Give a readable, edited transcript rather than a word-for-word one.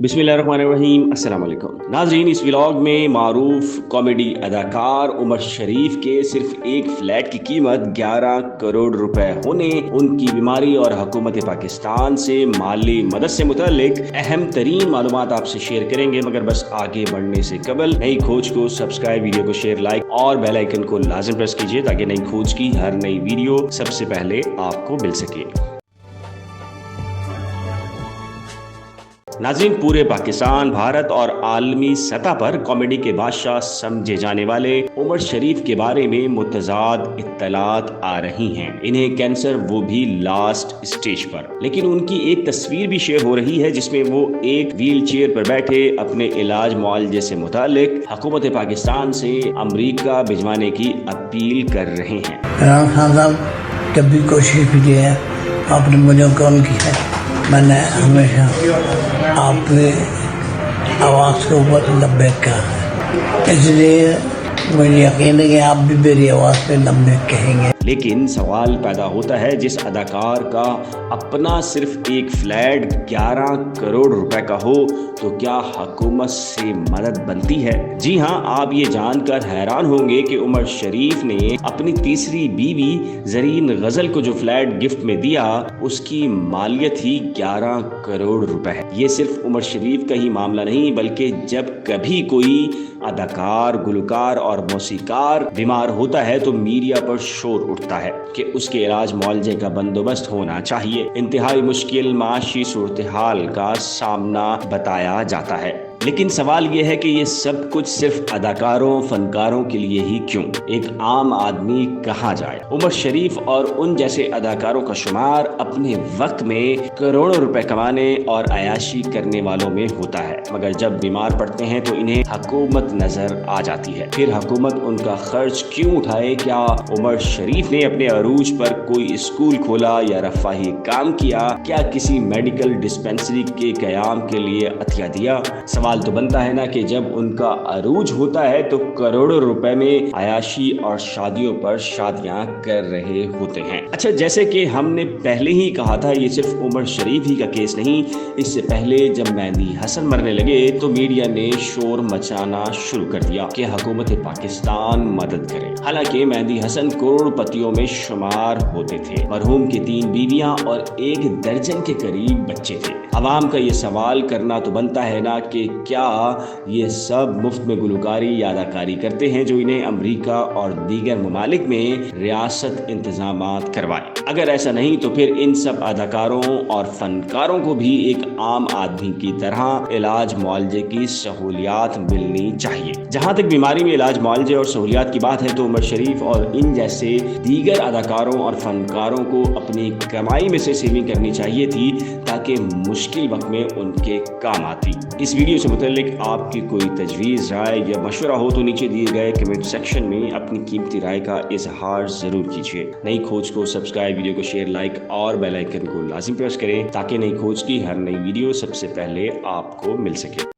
बिस्मिल्लाहिर्रहमानिर्रहीम, अस्सलाम वालेकुम नाज़रीन। इस व्लॉग में मारूफ कॉमेडी अदाकार उमर शरीफ के सिर्फ एक फ्लैट की कीमत 11 करोड़ रुपए होने, उनकी बीमारी और हुकूमत पाकिस्तान से माली मदद से मुतालिक अहम तरीन मालूमात आपसे शेयर करेंगे। मगर बस आगे बढ़ने से कबल नई खोज को सब्सक्राइब, वीडियो को शेयर, लाइक और बेल आइकन को लाजिम प्रेस कीजिए ताकि नई खोज की हर नई वीडियो सबसे पहले आपको मिल सके। नाज़रीन, पूरे पाकिस्तान, भारत और आलमी सतह पर कॉमेडी के बादशाह समझे जाने वाले उमर शरीफ के बारे में मुतज़ाद इत्तलात आ रही हैं। इन्हें कैंसर, वो भी लास्ट स्टेज पर। लेकिन उनकी एक तस्वीर भी शेयर हो रही है जिसमें वो एक व्हील चेयर पर बैठे अपने इलाज मुआलजे से मुतालिक हुकूमत पाकिस्तान से अमरीका भिजवाने की अपील कर रहे हैं। इमरान खान साहब जब भी कोशिश की है आपने मुझे कॉल की है, मैंने हमेशा आपकी आवाज़ के ऊपर लब्बैक कहा है, इसलिए मुझे यकीन है कि आप भी मेरी आवाज़ पे लब्बैक कहेंगे। लेकिन सवाल पैदा होता है, जिस अदाकार का अपना सिर्फ एक फ्लैट 11 करोड़ रुपए का हो तो क्या हुकूमत से मदद बनती है? जी हाँ, आप ये जानकर हैरान होंगे कि उमर शरीफ ने अपनी तीसरी बीवी जरीन गजल को जो फ्लैट गिफ्ट में दिया उसकी मालियत ही 11 करोड़ रुपए है। ये सिर्फ उमर शरीफ का ही मामला नहीं, बल्कि जब कभी कोई अदाकार, गुलकार और मौसीकार बीमार होता है तो मीडिया पर शोर उठता है कि उसके इलाज मुआलजे का बंदोबस्त होना चाहिए। इंतहाई मुश्किल माशी सूरत हाल का सामना बताया जाता है। लेकिन सवाल यह है कि ये सब कुछ सिर्फ अदाकारों, फनकारों के लिए ही क्यों? एक आम आदमी कहाँ जाए? उमर शरीफ और उन जैसे अदाकारों का शुमार अपने वक्त में करोड़ों रुपए कमाने और अयाशी करने वालों में होता है, मगर जब बीमार पड़ते हैं तो इन्हें हुकूमत नजर आ जाती है। फिर हुकूमत उनका खर्च क्यों उठाए? क्या उमर शरीफ ने अपने अरूज पर कोई स्कूल खोला या रफाही काम किया? क्या किसी मेडिकल डिस्पेंसरी के कयाम के लिए अतिया दिया? सवाल तो बनता है ना कि जब उनका अरूज होता है तो करोड़ों रुपए में अयाशी और शादियों पर शादियां कर रहे होते हैं। अच्छा, जैसे कि हमने पहले ही कहा था, ये सिर्फ उमर शरीफ ही का केस नहीं। इससे पहले जब मेहंदी हसन मरने लगे तो मीडिया ने शोर मचाना शुरू कर दिया कि हुकूमत पाकिस्तान मदद करे। हालांकि मेहंदी हसन करोड़पतियों में शुमार होते थे। मरहूम की 3 बीवियां और 1 दर्जन के करीब बच्चे थे। अवाम का ये सवाल करना तो बनता है ना कि क्या ये सब मुफ्त में गुलकारी या अदाकारी करते हैं जो इन्हें अमेरिका और दीगर ममालिक में रियासत इंतजामात करवाए? अगर ऐसा नहीं तो फिर इन सब अदाकारों और फनकारों को भी एक आम आदमी की तरह इलाज मुआलजे की सहूलियात मिलनी चाहिए। जहां तक बीमारी में इलाज मुआलजे और सहूलियात की बात है तो उमर शरीफ और इन जैसे दीगर अदाकारों और फनकारों को अपनी कमाई में से सेविंग करनी चाहिए थी ताकि मुश्किल वक्त में उनके काम आती। इस वीडियो से मुतालिक आपकी कोई तजवीज़, राय या मशवरा हो तो नीचे दिए गए कमेंट सेक्शन में अपनी कीमती राय का इजहार जरूर कीजिए। नई खोज को सब्सक्राइब, वीडियो को शेयर, लाइक और बेल आइकन को लाजिम प्रेस करें ताकि नई खोज की हर नई वीडियो सबसे पहले आपको मिल सके।